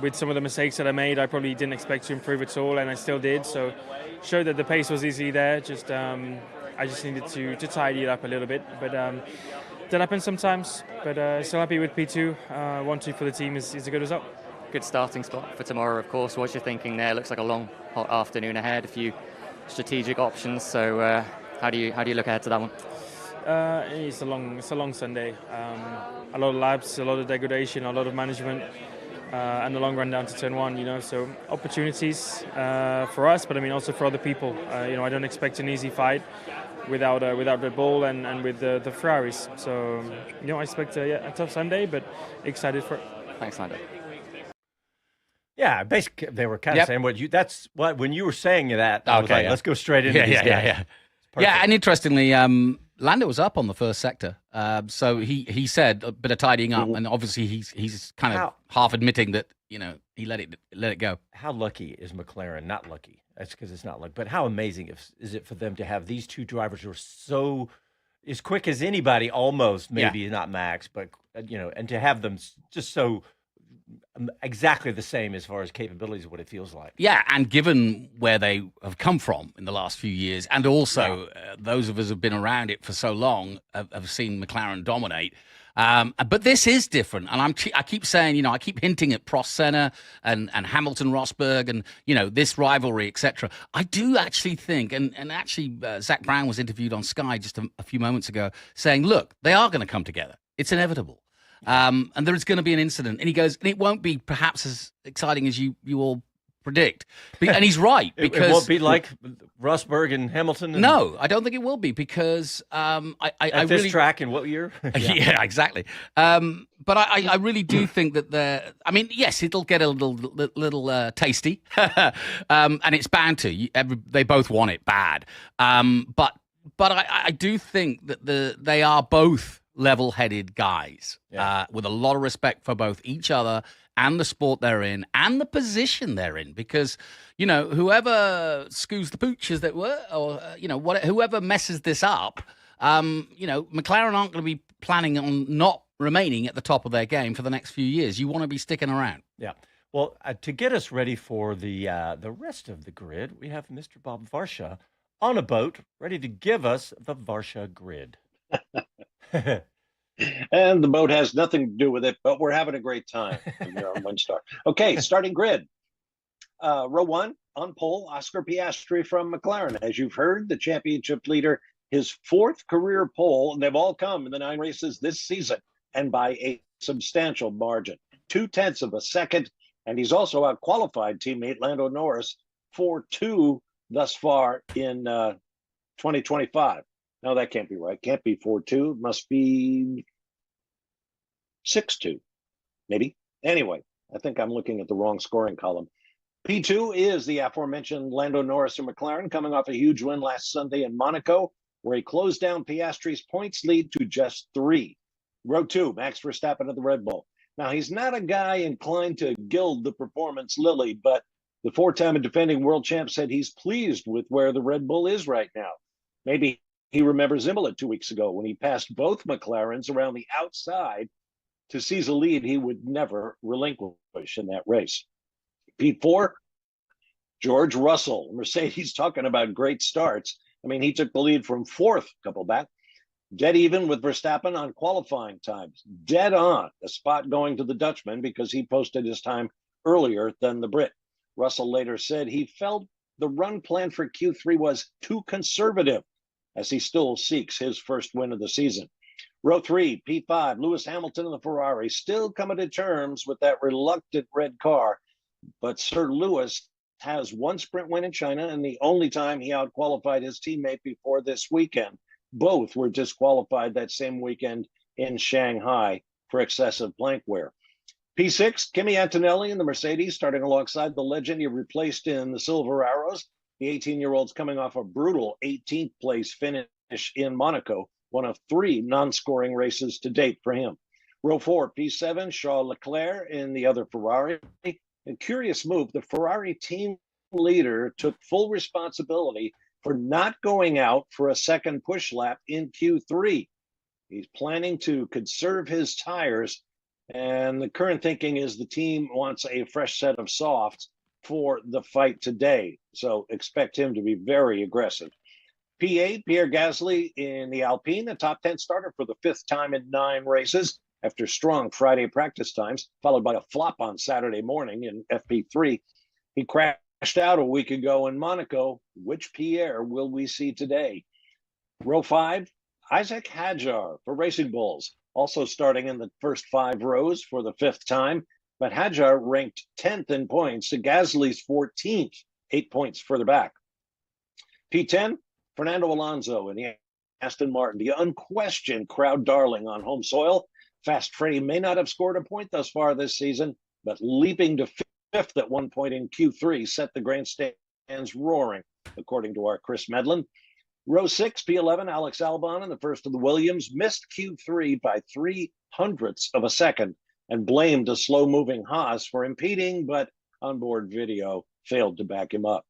with some of the mistakes that I made, I probably didn't expect to improve at all, and I still did. So showed that the pace was easily there. Just I just needed to tidy it up a little bit, but that happens sometimes. But still happy with P2. 1-2 for the team is a good result. Good starting spot for tomorrow, of course. What's your thinking there? Looks like a long, hot afternoon ahead. A few strategic options. So how do you look ahead to that one? It's a long Sunday. A lot of laps, a lot of degradation, a lot of management. And the long run down to turn 1, so opportunities for us, but I mean also for other people. I don't expect an easy fight without Red Bull and with the Ferraris. So I expect a tough Sunday, but excited for it. Thanks, Lando. Yeah, basically they were kind of saying when you were saying that. I was like, let's go straight into these guys. Yeah, and interestingly, Lando was up on the first sector, so he said a bit of tidying up, and obviously he's kind of half admitting that he let it go. How lucky is McLaren? Not lucky. That's because it's not lucky. But how amazing is it for them to have these two drivers who are so as quick as anybody, almost maybe not Max, but and to have them just so exactly the same as far as capabilities of what it feels like. Yeah, and given where they have come from in the last few years, and also those of us who have been around it for so long have seen McLaren dominate. But this is different, and I keep saying, I keep hinting at Prost Senna and Hamilton Rosberg, and this rivalry, etc. I do actually think, and actually Zach Brown was interviewed on Sky just a few moments ago, saying, look, they are going to come together. It's inevitable. And there is going to be an incident. And he goes, and it won't be perhaps as exciting as you all predict. And he's right. Because it won't be like Rosberg and Hamilton. No, I don't think it will be, because I this really track in what year? yeah, exactly. But I really do think that yes, it'll get a little tasty, and it's bound to. They both want it bad. But I do think that they are both level-headed guys with a lot of respect for both each other and the sport they're in and the position they're in, because whoever scoos the pooch, as that were, or whoever messes this up, McLaren aren't going to be planning on not remaining at the top of their game for the next few years. You want to be sticking around. Yeah. Well, to get us ready for the rest of the grid, we have Mr. Bob Varsha on a boat ready to give us the Varsha grid. And the boat has nothing to do with it, but we're having a great time here on One Star. Okay, starting grid. Row 1, on pole, Oscar Piastri from McLaren. As you've heard, the championship leader, his 4th career pole, and they've all come in the 9 races this season, and by a substantial margin. 0.2 of a second, and he's also out-qualified teammate Lando Norris 4-2 thus far in 2025. No, that can't be right. Can't be 4-2. It must be 6-2, maybe. Anyway, I think I'm looking at the wrong scoring column. P2 is the aforementioned Lando Norris of McLaren, coming off a huge win last Sunday in Monaco, where he closed down Piastri's points lead to just 3. Row 2, Max Verstappen of the Red Bull. Now, he's not a guy inclined to gild the performance lily, but the 4-time defending world champ said he's pleased with where the Red Bull is right now. Maybe he remembers Imola 2 weeks ago when he passed both McLarens around the outside to seize a lead he would never relinquish in that race. P4, George Russell, Mercedes, talking about great starts. I mean, he took the lead from 4th, couple back, dead even with Verstappen on qualifying times. Dead on, a spot going to the Dutchman because he posted his time earlier than the Brit. Russell later said he felt the run plan for Q3 was too conservative, as he still seeks his first win of the season. Row 3, P5, Lewis Hamilton of the Ferrari, still coming to terms with that reluctant red car. But Sir Lewis has 1 sprint win in China, and the only time he outqualified his teammate before this weekend. Both were disqualified that same weekend in Shanghai for excessive plank wear. P6, Kimi Antonelli in the Mercedes, starting alongside the legend he replaced in the Silver Arrows. The 18-year-old's coming off a brutal 18th place finish in Monaco, one of 3 non-scoring races to date for him. Row 4, P7, Charles Leclerc in the other Ferrari. A curious move, the Ferrari team leader took full responsibility for not going out for a second push lap in Q3. He's planning to conserve his tires, and the current thinking is the team wants a fresh set of softs for the fight today. So expect him to be very aggressive. P8, Pierre Gasly in the Alpine, a top 10 starter for the 5th time in 9 races after strong Friday practice times, followed by a flop on Saturday morning in FP3. He crashed out a week ago in Monaco. Which Pierre will we see today? Row 5, Isaac Hadjar for Racing Bulls, also starting in the first 5 rows for the 5th time. But Hadjar ranked 10th in points to Gasly's 14th, 8 points further back. P10, Fernando Alonso in the Aston Martin, the unquestioned crowd darling on home soil. Fast Freddy may not have scored a point thus far this season, but leaping to 5th at one point in Q3 set the grandstands roaring, according to our Chris Medland. Row 6, P11, Alex Albon in the first of the Williams, missed Q3 by 0.03 of a second and blamed a slow-moving Haas for impeding, but onboard video failed to back him up.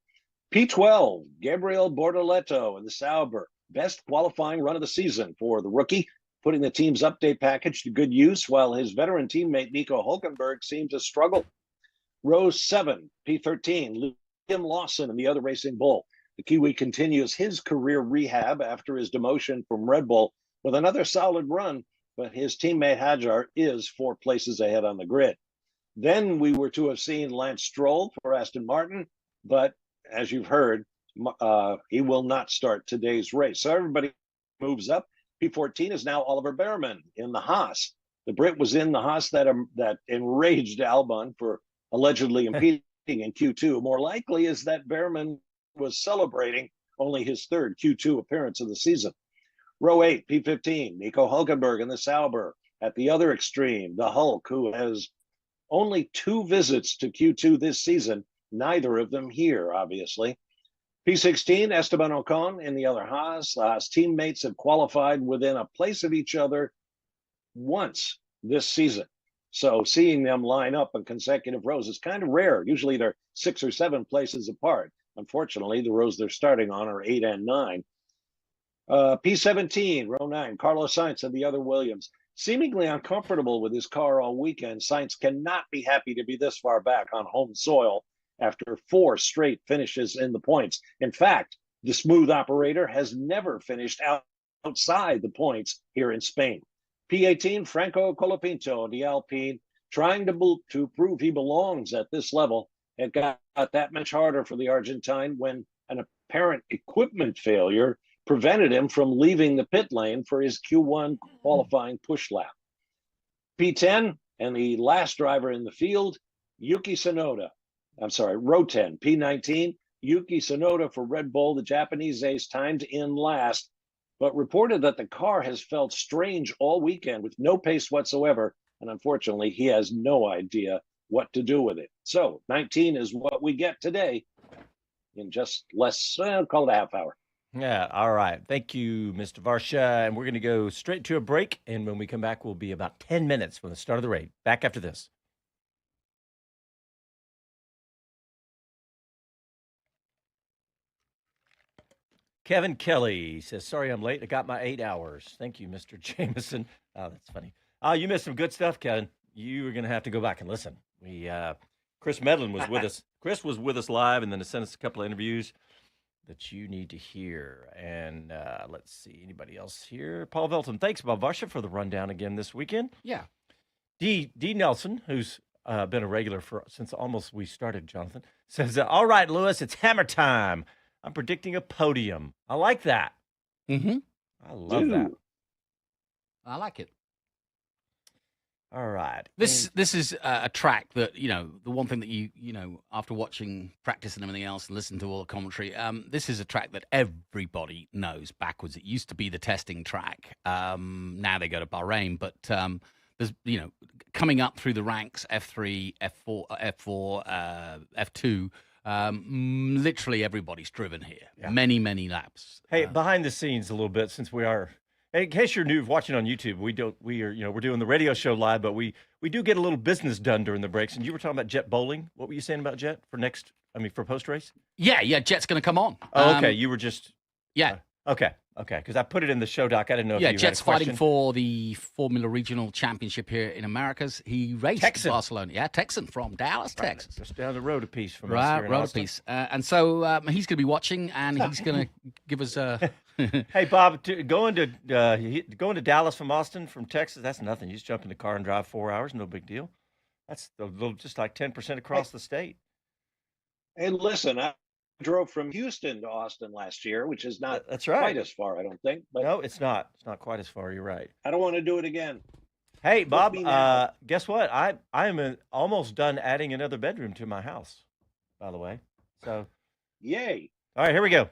P12, Gabriel Bortoleto in the Sauber, best qualifying run of the season for the rookie. putting the team's update package to good use, while his veteran teammate Nico Hulkenberg seemed to struggle. Row 7, P13, Liam Lawson and the other Racing Bull. The Kiwi continues his career rehab after his demotion from Red Bull with another solid run, but his teammate Hajar is 4 places ahead on the grid. Then we were to have seen Lance Stroll for Aston Martin, but as you've heard, he will not start today's race. So everybody moves up. P14 is now Oliver Behrman in the Haas. The Brit was in the Haas that enraged Albon for allegedly impeding in Q2. More likely is that Behrman was celebrating only his 3rd Q2 appearance of the season. Row 8, P15, Nico Hulkenberg in the Sauber. At the other extreme, the Hulk, who has only 2 visits to Q2 this season, neither of them here, obviously. P16, Esteban Ocon in the other Haas. The Haas teammates have qualified within a place of each other once this season. So seeing them line up in consecutive rows is kind of rare. Usually they're 6 or 7 places apart. Unfortunately, the rows they're starting on are 8 and 9. P17, row 9, Carlos Sainz and the other Williams. Seemingly uncomfortable with his car all weekend, Sainz cannot be happy to be this far back on home soil after 4 straight finishes in the points. In fact, the smooth operator has never finished outside the points here in Spain. P18, Franco Colapinto, the Alpine, trying to prove he belongs at this level. It got that much harder for the Argentine when an apparent equipment failure prevented him from leaving the pit lane for his Q1 qualifying push lap. P10, and the last driver in the field, Yuki Tsunoda. I'm sorry, row 10, P19, Yuki Tsunoda for Red Bull. The Japanese ace timed in last, but reported that the car has felt strange all weekend with no pace whatsoever, and unfortunately, he has no idea what to do with it. So 19 is what we get today in just less, call it a half hour. Yeah, all right. Thank you, Mr. Varsha. And we're going to go straight to a break. And when we come back, we'll be about 10 minutes from the start of the race. Back after this. Kevin Kelly says, sorry I'm late. I got my 8 hours. Thank you, Mr. Jameson. Oh, that's funny. You missed some good stuff, Kevin. You are going to have to go back and listen. Chris Medland was with us. Chris was with us live and then sent us a couple of interviews that you need to hear. And let's see, anybody else here? Paul Velton, thanks, Bob Varsha, for the rundown again this weekend. Yeah. D. Nelson, who's been a regular since almost we started, Jonathan, says, all right, Lewis, it's hammer time. I'm predicting a podium. I like that. Mm-hmm. I love that. I like it. All right. This is a track that, the one thing that you after watching practice and everything else and listening to all the commentary, this is a track that everybody knows backwards. It used to be the testing track. Now they go to Bahrain, but there's, coming up through the ranks, F3, F4, F2, literally everybody's driven here. Yeah. Many, many laps. Hey, behind the scenes a little bit, since we are, in case you're new watching on YouTube, we're doing the radio show live, but we do get a little business done during the breaks. And you were talking about Jet Bowling. What were you saying about Jet for post race? Yeah, Jet's going to come on. Oh, okay. You were just okay. Because I put it in the show doc. I didn't know if you Jet's had a question. fighting for the Formula Regional Championship here in Americas. He raced Texan. Barcelona. Yeah, Texan from Dallas, Texas. Just down the road a piece from us right, here in road Austin. a piece. And so he's going to be watching, and he's going to give us a... Hey, Bob, going to Dallas from Austin, from Texas, that's nothing. You just jump in the car and drive 4 hours, no big deal. That's just like 10% across the state. And listen, I drove from Houston to Austin last year, which is not quite as far, I don't think. But no, it's not. It's not quite as far. You're right. I don't want to do it again. Hey, Bob, guess what? I am almost done adding another bedroom to my house, by the way. So, yay. All right, here we go.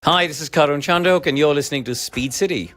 Hi, this is Karun Chandok, and you're listening to Speed City.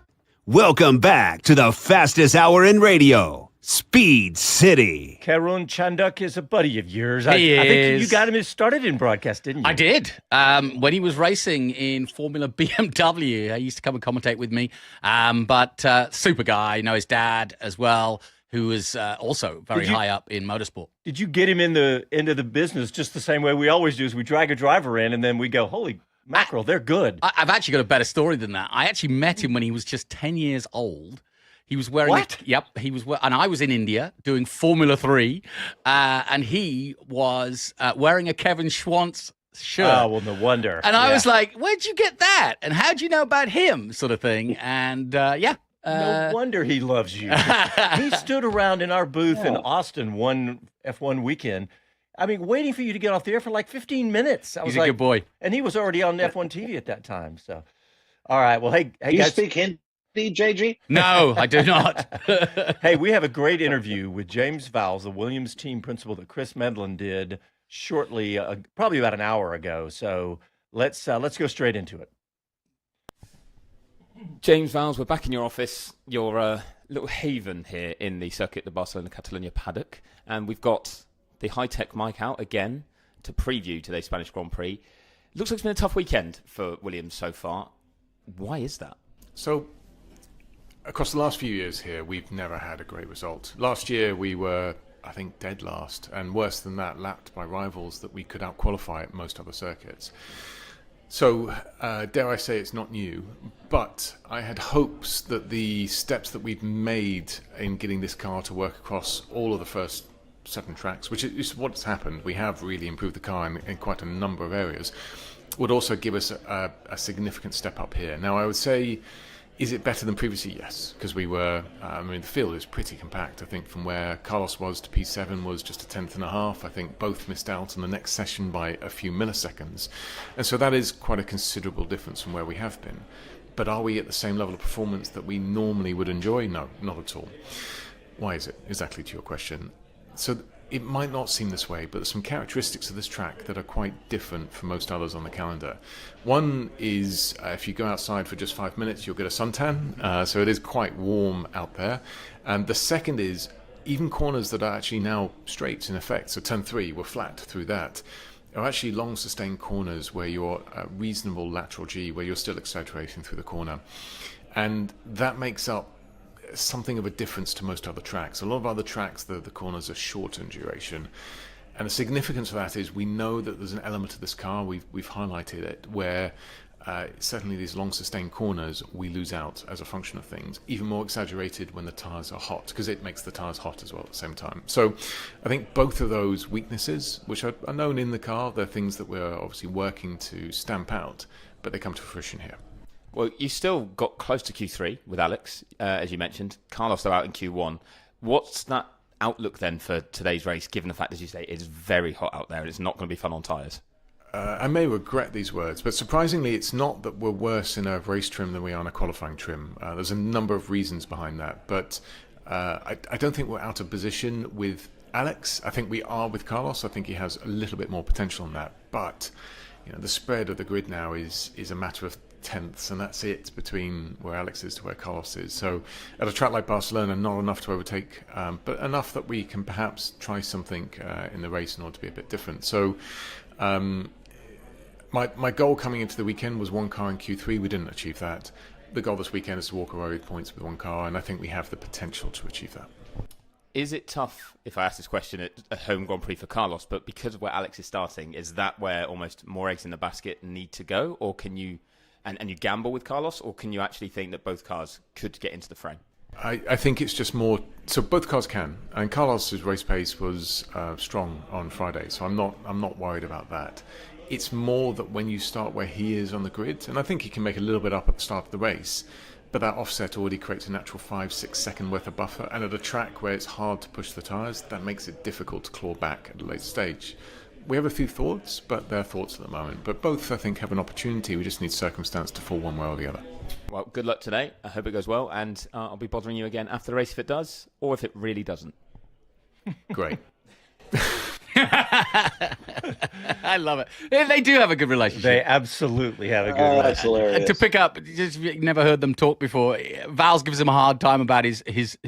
Welcome back to the fastest hour in radio, Speed City. Karun Chandok is a buddy of yours. He I think is. you got him started in broadcast, didn't you? I did. When he was racing in Formula BMW, he used to come and commentate with me. But super guy, I know his dad as well, who was also very high up in motorsport. Did you get him into the business just the same way we always do? Is we drag a driver in and then we go, holy mackerel, they're good. I've actually got a better story than that. I actually met him when he was just 10 years old. He was wearing What? He was, and I was in India doing Formula 3, and he was wearing a Kevin Schwantz shirt. Oh, well, no wonder. And I was like, where'd you get that? And how'd you know about him? Sort of thing. And no wonder he loves you. He stood around in our booth in Austin one F1 weekend. I mean, waiting for you to get off the air for like 15 minutes. I was He's a good boy. And he was already on F1 TV at that time. So, all right. Well, hey Do you guys. speak Hindi, JG? No, I do not. Hey, we have a great interview with James Vowles, the Williams team principal that Chris Medland did shortly, probably about an hour ago. So let's go straight into it. James Vowles, we're back in your office, your little haven here in the Circuit de Barcelona Catalunya paddock, and we've got the high-tech mic out again to preview today's Spanish Grand Prix. Looks like it's been a tough weekend for Williams so far. Why is that? So, across the last few years here, we've never had a great result. Last year, we were, I think, dead last, and worse than that, lapped by rivals that we could out-qualify at most other circuits. So, dare I say it's not new, but I had hopes that the steps that we've made in getting this car to work across all of the first 7 tracks, which is what's happened, we have really improved the car in quite a number of areas, would also give us a significant step up here. Now, I would say, is it better than previously? Yes, because we were, the field is pretty compact. I think from where Carlos was to P7 was just a tenth and a half. I think both missed out on the next session by a few milliseconds. And so that is quite a considerable difference from where we have been. But are we at the same level of performance that we normally would enjoy? No, not at all. Why is it? Exactly to your question. So it might not seem this way, but there's some characteristics of this track that are quite different from most others on the calendar. One is if you go outside for just 5 minutes, you'll get a suntan, so it is quite warm out there. And the second is even corners that are actually now straight in effect, so turn 3, we're flat through that, are actually long sustained corners where you're reasonable lateral G, where you're still accelerating through the corner. And that makes up something of a difference to most other tracks. A lot of other tracks, the corners are short in duration, and the significance of that is we know that there's an element of this car, we've highlighted it, where certainly these long sustained corners we lose out as a function of things, even more exaggerated when the tyres are hot, because it makes the tyres hot as well at the same time. So I think both of those weaknesses, which are known in the car, they're things that we're obviously working to stamp out, but they come to fruition here. Well, you still got close to Q3 with Alex, as you mentioned. Carlos, though, out in Q1. What's that outlook then for today's race, given the fact, as you say, it's very hot out there and it's not going to be fun on tyres? I may regret these words, but surprisingly, it's not that we're worse in a race trim than we are in a qualifying trim. There's a number of reasons behind that, but I don't think we're out of position with Alex. I think we are with Carlos. I think he has a little bit more potential on that, but the spread of the grid now is a matter of tenths, and that's it between where Alex is to where Carlos is. So at a track like Barcelona, not enough to overtake, but enough that we can perhaps try something in the race in order to be a bit different. So my goal coming into the weekend was one car in Q3. We didn't achieve that. The goal this weekend is to walk away with points with one car, and I think we have the potential to achieve that. Is it tough, if I ask this question at a home Grand Prix for Carlos, but because of where Alex is starting, is that where almost more eggs in the basket need to go, or can you and you gamble with Carlos, or can you actually think that both cars could get into the frame? I think it's just more, so both cars can, and Carlos's race pace was strong on Friday, so I'm not worried about that. It's more that when you start where he is on the grid, and I think he can make a little bit up at the start of the race, but that offset already creates a natural 5-6 second worth of buffer, and at a track where it's hard to push the tyres, that makes it difficult to claw back at a late stage. We have a few thoughts, but they're thoughts at the moment. But both, I think, have an opportunity. We just need circumstance to fall one way or the other. Well, good luck today. I hope it goes well, and I'll be bothering you again after the race if it does, or if it really doesn't. Great. I love it. They do have a good relationship. They absolutely have a good That's relationship. hilarious. To pick up, just never heard them talk before. Val's gives him a hard time about his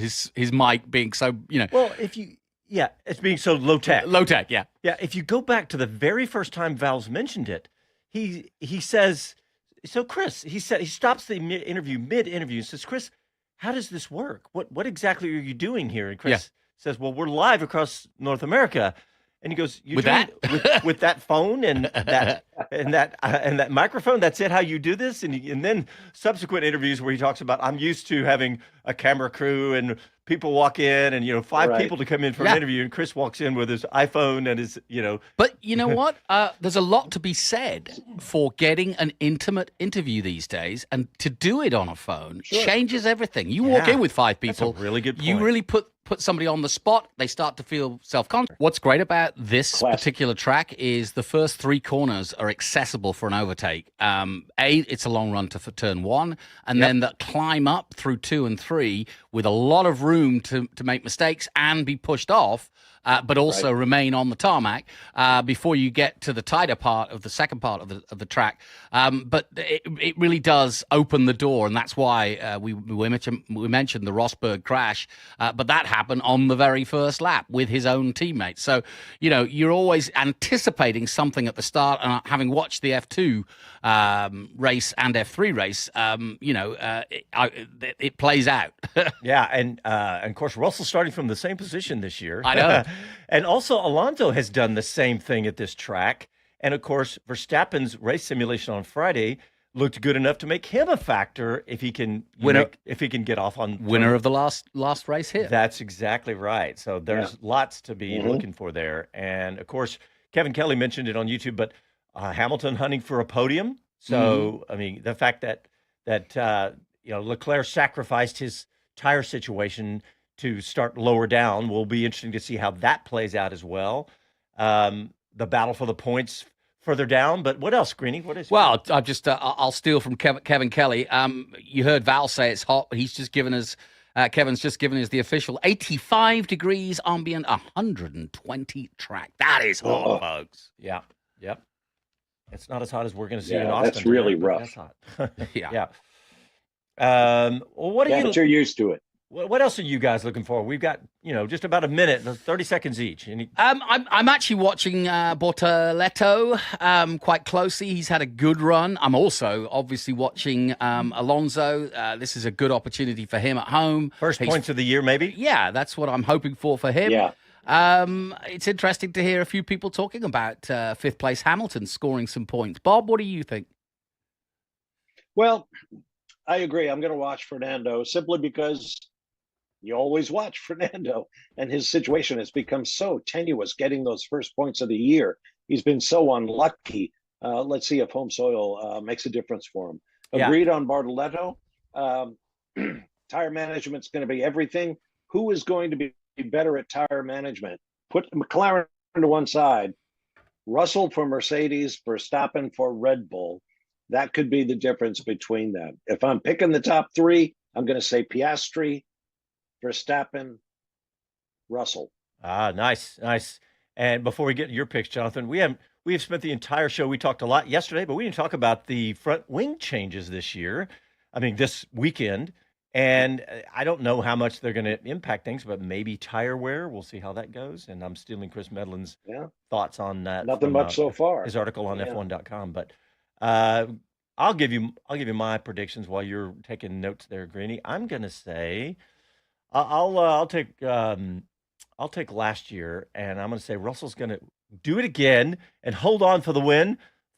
mic being so, Well, it's being so low tech. low tech. Yeah. Yeah, if you go back to the very first time Val's mentioned it, he says, so Chris, he stops the interview mid-interview and says, Chris, how does this work? What exactly are you doing here? And Chris says, well, we're live across North America. And he goes, With that? with that phone and that microphone, that's it, how you do this? And then subsequent interviews where he talks about, I'm used to having a camera crew and people walk in and, 5 Right. people to come in for an interview. And Chris walks in with his iPhone and his, But you know what? There's a lot to be said for getting an intimate interview these days, and to do it on a phone changes everything. You walk Yeah, in with 5 that's a people. really good You point. really put somebody on the spot. They start to feel self-conscious. What's great about this particular track is the first 3 corners are accessible for an overtake. It's a long run for turn 1, and then the climb up through 2 and 3 with a lot of room to make mistakes and be pushed off. But also remain on the tarmac before you get to the tighter part of the second part of the track. But it really does open the door, and that's why we mentioned the Rosberg crash. But that happened on the very first lap with his own teammates. So you're always anticipating something at the start. And having watched the F2 race and F3 race, it plays out. Yeah, and of course, Russell's starting from the same position this year. I know. And also, Alonso has done the same thing at this track. And of course, Verstappen's race simulation on Friday looked good enough to make him a factor if he can get off on Winner of the last race here. That's exactly right. So there's lots to be looking for there. And of course, Kevin Kelly mentioned it on YouTube, but Hamilton hunting for a podium. So I mean, the fact that Leclerc sacrificed his tire situation to start lower down will be interesting to see how that plays out as well. The battle for the points further down, but what else, Greeny? What is? Well, I'll steal from Kevin Kelly. You heard Val say it's hot, but he's just given us. Kevin's just given us the official 85 degrees ambient, 120 track. That is hot, folks. Yeah. Yep. It's not as hot as we're going to see in Austin. That's really today, but rough. That's hot. Yeah. Well, what are you? But you're used to it. What else are you guys looking for? We've got, just about a minute, 30 seconds each. I'm actually watching Bortoleto quite closely. He's had a good run. I'm also obviously watching Alonso. This is a good opportunity for him at home. First points of the year, maybe? Yeah, that's what I'm hoping for him. Yeah. It's interesting to hear a few people talking about fifth place Hamilton scoring some points. Bob, what do you think? Well, I agree. I'm going to watch Fernando simply because you always watch Fernando, and his situation has become so tenuous getting those first points of the year. He's been so unlucky. Let's see if home soil makes a difference for him. Agreed on Bartoletto. Tire management's going to be everything. Who is going to be better at tire management? Put McLaren to one side. Russell for Mercedes, Verstappen for Red Bull. That could be the difference between them. If I'm picking the top 3, I'm going to say Piastri, Verstappen, Russell. Nice. And before we get to your picks, Jonathan, we have spent the entire show. We talked a lot yesterday, but we didn't talk about the front wing changes this weekend. And I don't know how much they're going to impact things, but maybe tire wear. We'll see how that goes. And I'm stealing Chris Medland's thoughts on that. Nothing much so far. His article on F1.com. But I'll give you my predictions while you're taking notes there, Greeny. I'm going to say I'll take last year, and I'm going to say Russell's going to do it again and hold on for the win,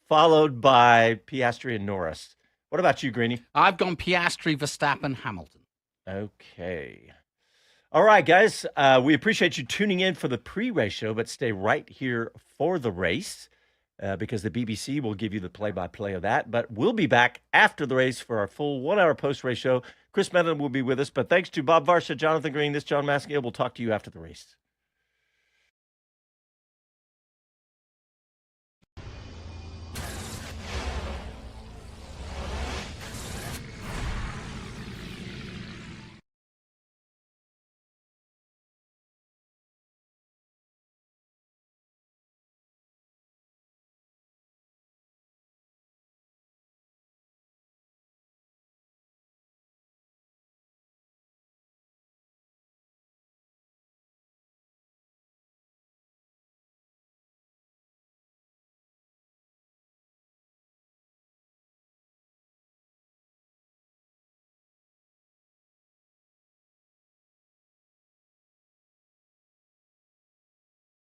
followed by Piastri and Norris. What about you, Greeny? I've gone Piastri, Verstappen, Hamilton. Okay. All right, guys. We appreciate you tuning in for the pre-race show, but stay right here for the race because the BBC will give you the play-by-play of that. But we'll be back after the race for our full 1-hour post-race show. Chris Medland will be with us. But thanks to Bob Varsha, Jonathan Green, this Jon Massengale. We'll talk to you after the race.